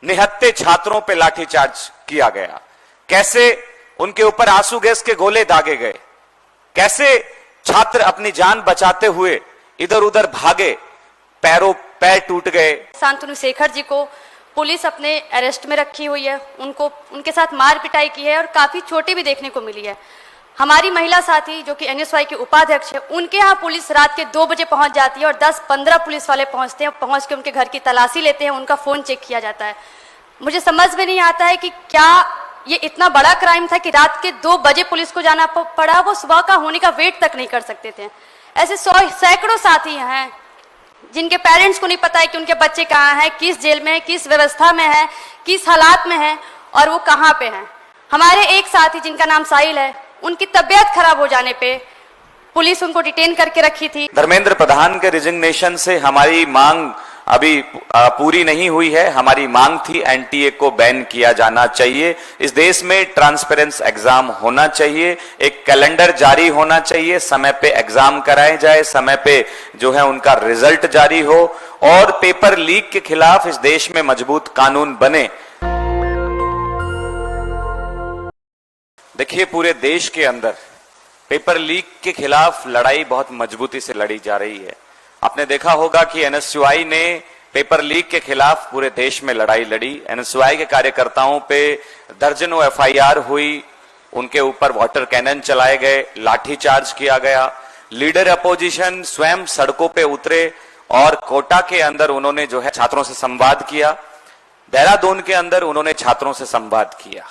निहत्थे छात्रों पे लाठीचार्ज किया गया, कैसे उनके ऊपर आंसू गैस के गोले दागे गए, कैसे छात्र अपनी जान बचाते हुए इधर उधर भागे, पैर टूट गए। शांतनु शेखर जी को पुलिस अपने अरेस्ट में रखी हुई है, उनके साथ मार पिटाई की है और काफी चोटें भी देखने को मिली है। हमारी महिला साथी जो कि एनएसवाई के उपाध्यक्ष है, उनके यहाँ पुलिस रात के 2 बजे पहुंच जाती है और 10-15 पुलिस वाले पहुंचते हैं, पहुंच के उनके घर की तलाशी लेते हैं, उनका फोन चेक किया जाता है। मुझे समझ में नहीं आता है कि क्या ये इतना बड़ा क्राइम था कि रात के 2 बजे पुलिस को जाना पड़ा, वो सुबह का होने का वेट तक नहीं कर सकते थे। ऐसे सैकड़ों साथी हैं जिनके पेरेंट्स को नहीं पता है कि उनके बच्चे कहाँ हैं, किस जेल में है, किस व्यवस्था में है, किस हालात में है और वो कहाँ पे हैं। हमारे एक साथी जिनका नाम साहिल है, उनकी तबीयत खराब हो जाने पे पुलिस उनको डिटेन करके रखी थी। धर्मेंद्र प्रधान के रिजिग्नेशन से हमारी मांग अभी पूरी नहीं हुई है। हमारी मांग थी एनटीए को बैन किया जाना चाहिए, इस देश में ट्रांसपेरेंस एग्जाम होना चाहिए, एक कैलेंडर जारी होना चाहिए, समय पे एग्जाम कराए जाए, समय पे जो है उनका रिजल्ट जारी हो और पेपर लीक के खिलाफ इस देश में मजबूत कानून बने। देखिए, पूरे देश के अंदर पेपर लीक के खिलाफ लड़ाई बहुत मजबूती से लड़ी जा रही है। आपने देखा होगा कि एनएसयूआई ने पेपर लीक के खिलाफ पूरे देश में लड़ाई लड़ी। एनएसयूआई के कार्यकर्ताओं पे दर्जनों एफआईआर हुई, उनके ऊपर वाटर कैनन चलाए गए, लाठीचार्ज किया गया। लीडर अपोजिशन स्वयं सड़कों पे उतरे और कोटा के अंदर उन्होंने जो है छात्रों से संवाद किया, देहरादून के अंदर उन्होंने छात्रों से संवाद किया।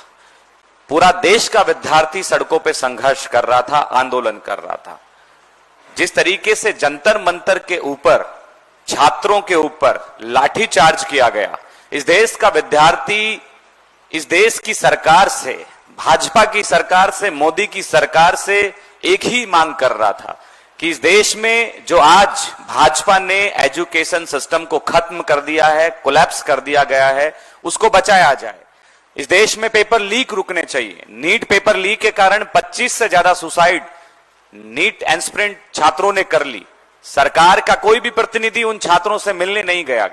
पूरा देश का विद्यार्थी सड़कों पे संघर्ष कर रहा था, आंदोलन कर रहा था। जिस तरीके से जंतर मंतर के ऊपर छात्रों के ऊपर लाठीचार्ज किया गया, इस देश का विद्यार्थी इस देश की सरकार से, भाजपा की सरकार से, मोदी की सरकार से एक ही मांग कर रहा था कि इस देश में जो आज भाजपा ने एजुकेशन सिस्टम को खत्म कर दिया है, कोलैप्स कर दिया गया है, उसको बचाया जाए। इस देश में पेपर लीक रुकने चाहिए। नीट पेपर लीक के कारण 25 से ज्यादा सुसाइड नीट एस्पिरेंट छात्रों ने कर ली। सरकार का कोई भी प्रतिनिधि उन छात्रों से मिलने नहीं गया,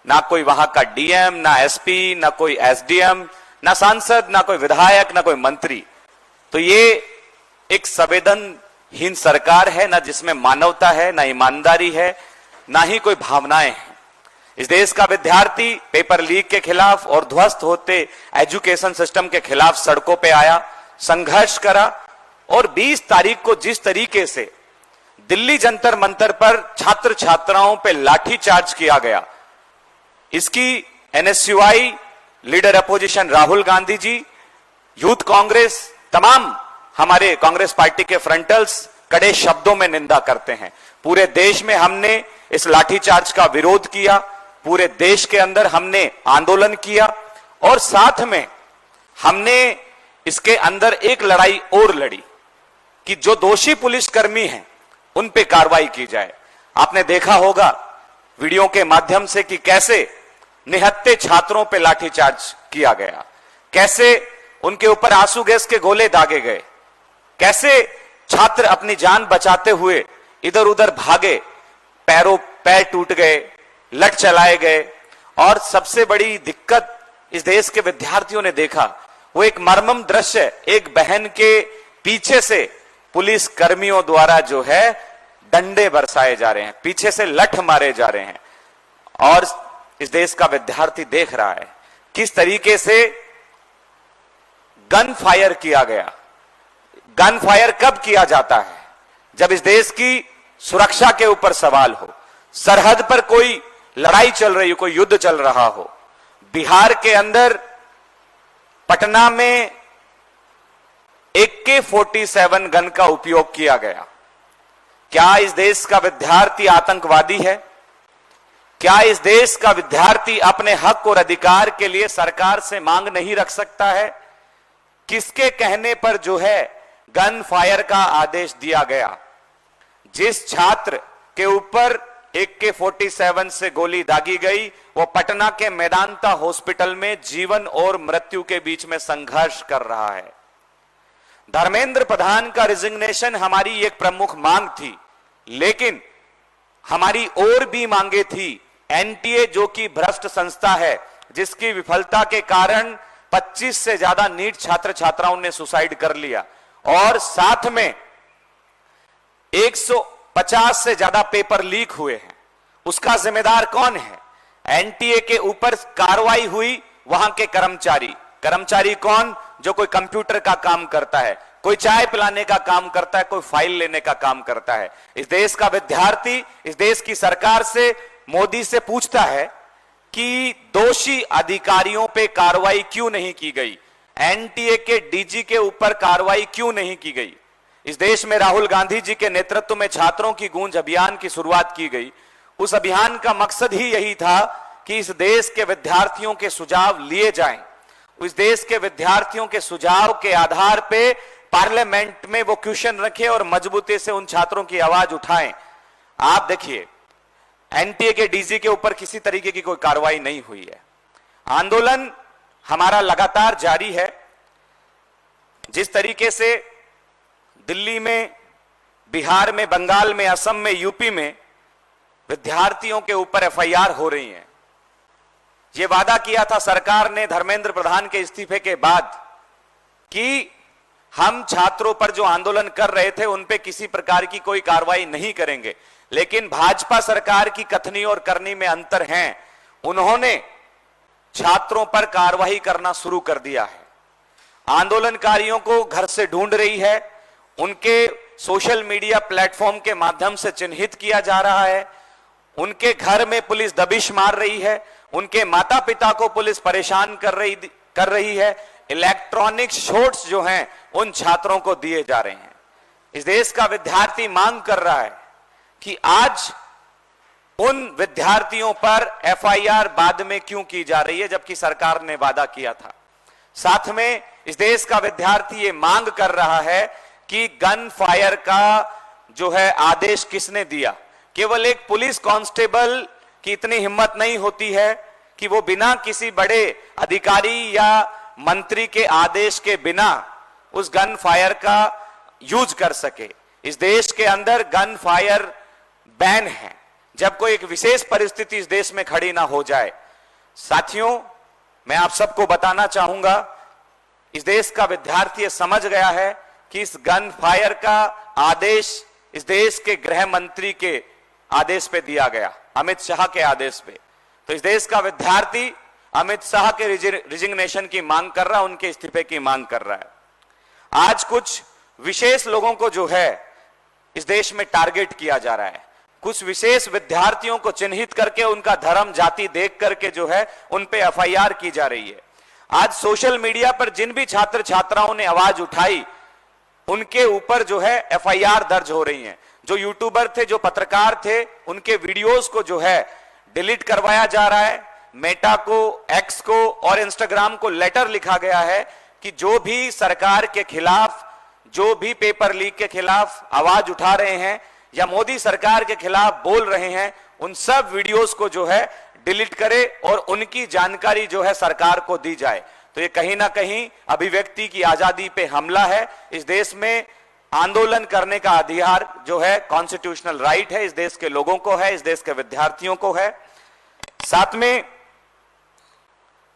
ना कोई वहां का डीएम, ना एसपी, ना कोई एसडीएम, ना सांसद, ना कोई विधायक, ना कोई मंत्री। तो ये एक संवेदनहीन सरकार है, ना जिसमें मानवता है, ना ईमानदारी है, ना ही कोई भावनाएं हैं। इस देश का विद्यार्थी पेपर लीक के खिलाफ और ध्वस्त होते एजुकेशन सिस्टम के खिलाफ सड़कों पे आया, संघर्ष करा और 20 तारीख को जिस तरीके से दिल्ली जंतर मंतर पर छात्र छात्राओं पे लाठीचार्ज किया गया, इसकी NSUI, leader opposition Rahul Gandhi ji, youth Congress, तमाम हमारे कांग्रेस पार्टी के फ्रंटल्स कड़े शब्दों में निंदा करते हैं। पूरे देश में हमने इस लाठीचार्ज का विरोध किया, पूरे देश के अंदर हमने आंदोलन किया और साथ में हमने इसके अंदर एक लड़ाई और लड़ी कि जो दोषी पुलिसकर्मी हैं उन पे कार्रवाई की जाए। आपने देखा होगा वीडियो के माध्यम से कि कैसे निहत्थे छात्रों पे लाठीचार्ज किया गया, कैसे उनके ऊपर आंसू गैस के गोले दागे गए, कैसे छात्र अपनी जान बचाते हुए इधर उधर भागे, पैर टूट गए, लठ चलाए गए। और सबसे बड़ी दिक्कत इस देश के विद्यार्थियों ने देखा, वो एक मर्मम दृश्य, एक बहन के पीछे से पुलिस कर्मियों द्वारा जो है डंडे बरसाए जा रहे हैं, पीछे से लठ मारे जा रहे हैं और इस देश का विद्यार्थी देख रहा है किस तरीके से गन फायर किया गया। गन फायर कब किया जाता है? जब इस देश की सुरक्षा के ऊपर सवाल हो, सरहद पर कोई लड़ाई चल रही हो, कोई युद्ध चल रहा हो। बिहार के अंदर पटना में AK-47 गन का उपयोग किया गया। क्या इस देश का विद्यार्थी आतंकवादी है? क्या इस देश का विद्यार्थी अपने हक और अधिकार के लिए सरकार से मांग नहीं रख सकता है? किसके कहने पर जो है गन फायर का आदेश दिया गया? जिस छात्र के ऊपर AK-47 से गोली दागी गई, वो पटना के मेदांता हॉस्पिटल में जीवन और मृत्यु के बीच में संघर्ष कर रहा है। धर्मेंद्र प्रधान का रिजिग्नेशन हमारी एक प्रमुख मांग थी, लेकिन हमारी और भी मांगे थी। एनटीए जो कि भ्रष्ट संस्था है, जिसकी विफलता के कारण 25 से ज्यादा नीट छात्र छात्राओं ने सुसाइड कर लिया और साथ में 150 से ज्यादा पेपर लीक हुए हैं। उसका जिम्मेदार कौन है? एनटीए के ऊपर कार्रवाई हुई, वहां के कर्मचारी कौन? जो कोई कंप्यूटर का काम करता है, कोई चाय पिलाने का काम करता है, कोई फाइल लेने का काम करता है। इस देश का विद्यार्थी इस देश की सरकार से, मोदी से पूछता है कि दोषी अधिकारियों पे कार्रवाई क्यों नहीं की गई? एनटीए के डीजी के ऊपर कार्रवाई क्यों नहीं की गई? इस देश में राहुल गांधी जी के नेतृत्व में छात्रों की गूंज अभियान की शुरुआत की गई। उस अभियान का मकसद ही यही था कि इस देश के विद्यार्थियों के सुझाव लिए जाएं। इस देश के विद्यार्थियों के सुझाव के आधार पे पार्लियामेंट में वो क्वेश्चन रखें और मजबूती से उन छात्रों की आवाज उठाएं। आप देखिए, एनटीए के डीजी के ऊपर किसी तरीके की कोई कार्रवाई नहीं हुई है। आंदोलन हमारा लगातार जारी है। जिस तरीके से दिल्ली में, बिहार में, बंगाल में, असम में, यूपी में विद्यार्थियों के ऊपर एफआईआर हो रही है। यह वादा किया था सरकार ने धर्मेंद्र प्रधान के इस्तीफे के बाद कि हम छात्रों पर जो आंदोलन कर रहे थे उन पे किसी प्रकार की कोई कार्रवाई नहीं करेंगे, लेकिन भाजपा सरकार की कथनी और करनी में अंतर है। उन्होंने छात्रों पर कार्रवाई करना शुरू कर दिया है। आंदोलनकारियों को घर से ढूंढ रही है, उनके सोशल मीडिया प्लेटफॉर्म के माध्यम से चिन्हित किया जा रहा है, उनके घर में पुलिस दबिश मार रही है, उनके माता पिता को पुलिस परेशान कर रही है। इलेक्ट्रॉनिक शॉट्स जो हैं उन छात्रों को दिए जा रहे हैं। इस देश का विद्यार्थी मांग कर रहा है कि आज उन विद्यार्थियों पर एफआईआर बाद में क्यों की जा रही है, जबकि सरकार ने वादा किया था। साथ में इस देश का विद्यार्थी ये मांग कर रहा है कि गन फायर का जो है आदेश किसने दिया? केवल एक पुलिस कांस्टेबल की इतनी हिम्मत नहीं होती है कि वो बिना किसी बड़े अधिकारी या मंत्री के आदेश के बिना उस गन फायर का यूज कर सके। इस देश के अंदर गन फायर बैन है जब कोई एक विशेष परिस्थिति इस देश में खड़ी ना हो जाए। साथियों, मैं आप सबको बताना चाहूंगा, इस देश का विद्यार्थी समझ गया है कि इस गन फायर का आदेश इस देश के गृह मंत्री के आदेश पे दिया गया, अमित शाह के आदेश पे। तो इस देश का विद्यार्थी अमित शाह के रिजिग्नेशन की मांग कर रहा है, उनके इस्तीफे की मांग कर रहा है। आज कुछ विशेष लोगों को जो है इस देश में टारगेट किया जा रहा है। कुछ विशेष विद्यार्थियों को चिन्हित करके उनका धर्म, जाति देख करके जो है उन पे एफआईआर की जा रही है। आज सोशल मीडिया पर जिन भी छात्र छात्राओं ने आवाज उठाई उनके ऊपर जो है एफआईआर दर्ज हो रही है। जो यूट्यूबर थे, जो पत्रकार थे, उनके वीडियोस को जो है डिलीट करवाया जा रहा है। मेटा को, एक्स को और इंस्टाग्राम को लेटर लिखा गया है कि जो भी सरकार के खिलाफ, जो भी पेपर लीक के खिलाफ आवाज उठा रहे हैं या मोदी सरकार के खिलाफ बोल रहे हैं, उन सब वीडियोस को जो है डिलीट करे और उनकी जानकारी जो है सरकार को दी जाए। तो ये कहीं ना कहीं अभिव्यक्ति की आजादी पे हमला है। इस देश में आंदोलन करने का अधिकार जो है कॉन्स्टिट्यूशनल राइट है, इस देश के लोगों को है, इस देश के विद्यार्थियों को है। साथ में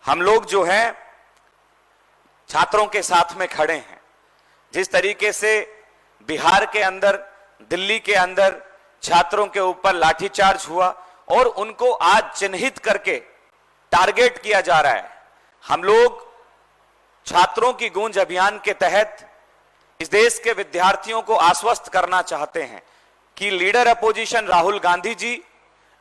हम लोग जो हैं छात्रों के साथ में खड़े हैं। जिस तरीके से बिहार के अंदर, दिल्ली के अंदर छात्रों के ऊपर लाठीचार्ज हुआ और उनको आज चिन्हित करके टारगेट किया जा रहा है, हम लोग छात्रों की गूंज अभियान के तहत इस देश के विद्यार्थियों को आश्वस्त करना चाहते हैं कि लीडर अपोजिशन राहुल गांधी जी,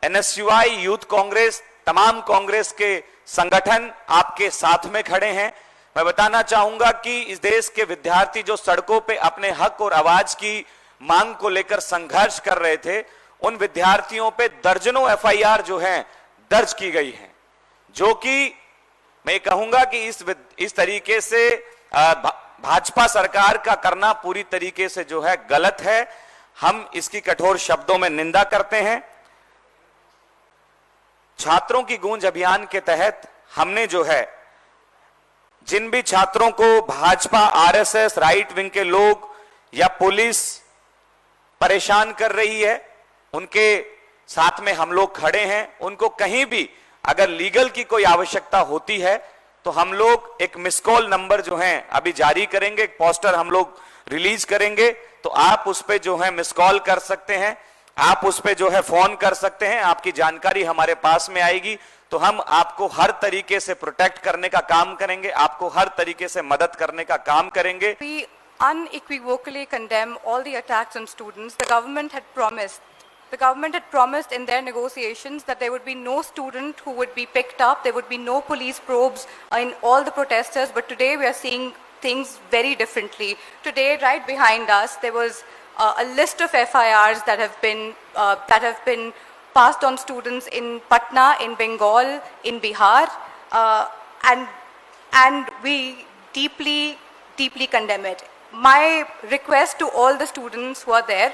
एनएसयूआई, यूथ कांग्रेस, तमाम कांग्रेस के संगठन आपके साथ में खड़े हैं। मैं बताना चाहूंगा कि इस देश के विद्यार्थी जो सड़कों पे अपने हक और आवाज की मांग को लेकर संघर्ष कर रहे थे, उन विद्यार्थियों पे दर्जनों एफआईआर जो हैं दर्ज की गई हैं, जो कि मैं कहूंगा कि इस तरीके से भाजपा सरकार का करना पूरी तरीके से जो है गलत है। हम इसकी कठोर शब्दों में निंदा करते हैं। छात्रों की गूंज अभियान के तहत हमने जो है जिन भी छात्रों को भाजपा, आरएसएस, राइट विंग के लोग या पुलिस परेशान कर रही है, उनके साथ में हम लोग खड़े हैं। उनको कहीं भी अगर लीगल की कोई आवश्यकता होती है तो हम लोग एक मिस कॉल नंबर जो है अभी जारी करेंगे, एक पोस्टर हम लोग रिलीज करेंगे, तो आप उस पे जो है मिस कॉल कर सकते हैं, आप उस पे जो है फोन कर सकते हैं, आपकी जानकारी हमारे पास में आएगी, तो हम आपको हर तरीके से प्रोटेक्ट करने का काम करेंगे, आपको हर तरीके से मदद करने का काम करेंगे। We unequivocally condemn all the attacks on students. The government had promised in their negotiations that there would be no student who would be picked up, there would be no police probes in all the protesters, but today we are seeing things very differently. Today, right behind us, there was a list of FIRs that have been passed on students in Patna, in Bengal, in Bihar, and we deeply condemn it. My request to all the students who are there,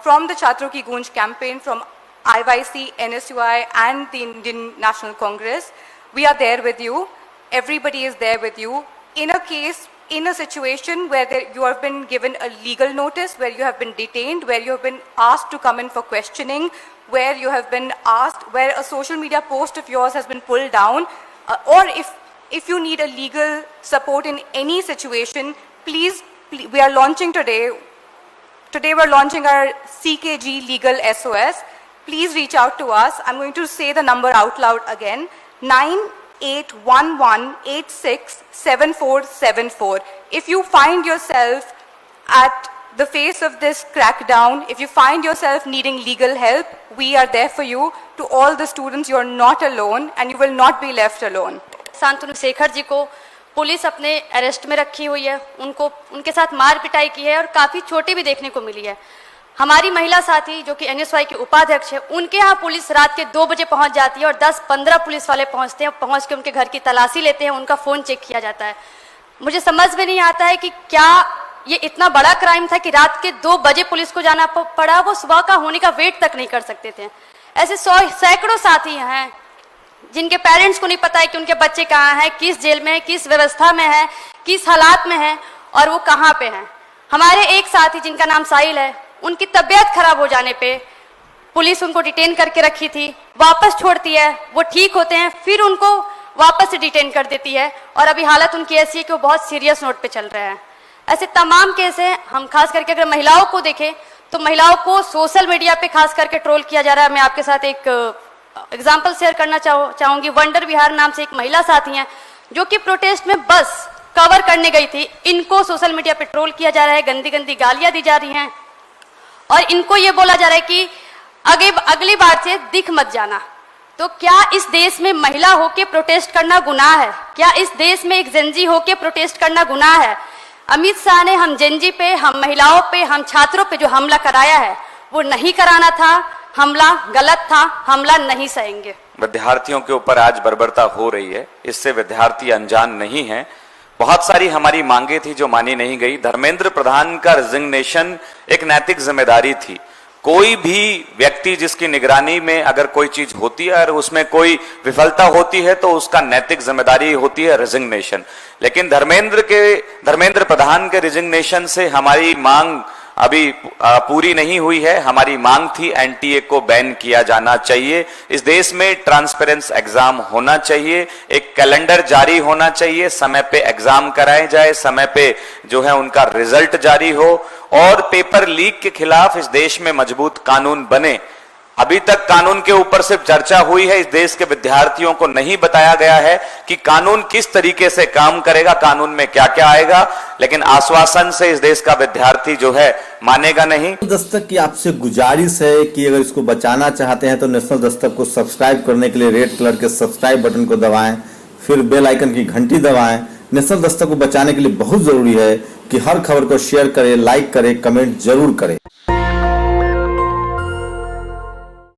from the Chhatro Ki Goonj campaign, from IYC, NSUI and the Indian National Congress, we are there with you. Everybody is there with you. In a situation where you have been given a legal notice, where you have been detained, where you have been asked to come in for questioning, where you have been asked, where a social media post of yours has been pulled down, or if you need a legal support in any situation, please, we are launching today we're launching our CKG Legal SOS. Please reach out to us. I'm going to say the number out loud again, 9811867474. If you find yourself at the face of this crackdown, if you find yourself needing legal help, we are there for you. To all the students, you are not alone and you will not be left alone. Shantanu Shekhar ji को police अपने arrest में रखी हुई है, उनके साथ मार पिटाई की है और काफ़ी चोटें भी देखने को मिली है। हमारी महिला साथी जो कि एनएसवाई के उपाध्यक्ष है, उनके यहाँ पुलिस रात के 2 बजे पहुँच जाती है और 10-15 पुलिस वाले पहुँचते हैं, पहुँच के उनके घर की तलाशी लेते हैं, उनका फ़ोन चेक किया जाता है। मुझे समझ में नहीं आता है कि क्या ये इतना बड़ा क्राइम था कि रात के 2 बजे पुलिस को जाना पड़ा, वो सुबह का होने का वेट तक नहीं कर सकते थे। ऐसे सैकड़ों साथी हैं जिनके पेरेंट्स को नहीं पता है कि उनके बच्चे कहाँ हैं, किस जेल में है, किस व्यवस्था में है, किस हालात में है और वो कहाँ पे हैं। हमारे एक साथी जिनका नाम साहिल है, उनकी तबीयत खराब हो जाने पे पुलिस उनको डिटेन करके रखी थी, वापस छोड़ती है, वो ठीक होते हैं, फिर उनको वापस से डिटेन कर देती है और अभी हालत उनकी ऐसी है कि वो बहुत सीरियस नोट पे चल रहे हैं। ऐसे तमाम केस हैं। हम खास करके अगर महिलाओं को देखें तो महिलाओं को सोशल मीडिया पे खास करके ट्रोल किया जा रहा है। मैं आपके साथ एक एग्जाम्पल शेयर करना चाहूंगी। वंडर विहार नाम से एक महिला साथी हैं जो कि प्रोटेस्ट में बस कवर करने गई थी, इनको सोशल मीडिया पे ट्रोल किया जा रहा है, गंदी गंदी गालियां दी जा रही हैं और इनको ये बोला जा रहा है कि अगली बार से दिख मत जाना। तो क्या इस देश में महिला होके प्रोटेस्ट करना गुनाह है? क्या इस देश में एक जेनजी होके प्रोटेस्ट करना गुनाह है? अमित शाह ने हम जेनजी पे, हम महिलाओं पे, हम छात्रों पे जो हमला कराया है वो नहीं कराना था, हमला गलत था, हमला नहीं सहेंगे। विद्यार्थियों के ऊपर आज बर्बरता हो रही है, इससे विद्यार्थी अनजान नहीं है। बहुत सारी हमारी मांगे थी जो मानी नहीं गई। धर्मेंद्र प्रधान का रिजिग्नेशन एक नैतिक जिम्मेदारी थी। कोई भी व्यक्ति जिसकी निगरानी में अगर कोई चीज होती है और उसमें कोई विफलता होती है तो उसका नैतिक जिम्मेदारी होती है रिजिग्नेशन। लेकिन धर्मेंद्र प्रधान के रिजिग्नेशन से हमारी मांग अभी पूरी नहीं हुई है। हमारी मांग थी एनटीए को बैन किया जाना चाहिए, इस देश में ट्रांसपेरेंस एग्जाम होना चाहिए, एक कैलेंडर जारी होना चाहिए, समय पे एग्जाम कराए जाए, समय पे जो है उनका रिजल्ट जारी हो और पेपर लीक के खिलाफ इस देश में मजबूत कानून बने। अभी तक कानून के ऊपर सिर्फ चर्चा हुई है, इस देश के विद्यार्थियों को नहीं बताया गया है कि कानून किस तरीके से काम करेगा, कानून में क्या क्या आएगा। लेकिन आश्वासन से इस देश का विद्यार्थी जो है मानेगा नहीं। दस्तक की आपसे गुजारिश है कि अगर इसको बचाना चाहते हैं तो नेशनल दस्तक को सब्सक्राइब करने के लिए रेड कलर के सब्सक्राइब बटन को दबाएं, फिर बेल आइकन की घंटी दबाएं। नेशनल दस्तक को बचाने के लिए बहुत जरूरी है कि हर खबर को शेयर करें, लाइक करें, कमेंट जरूर करें।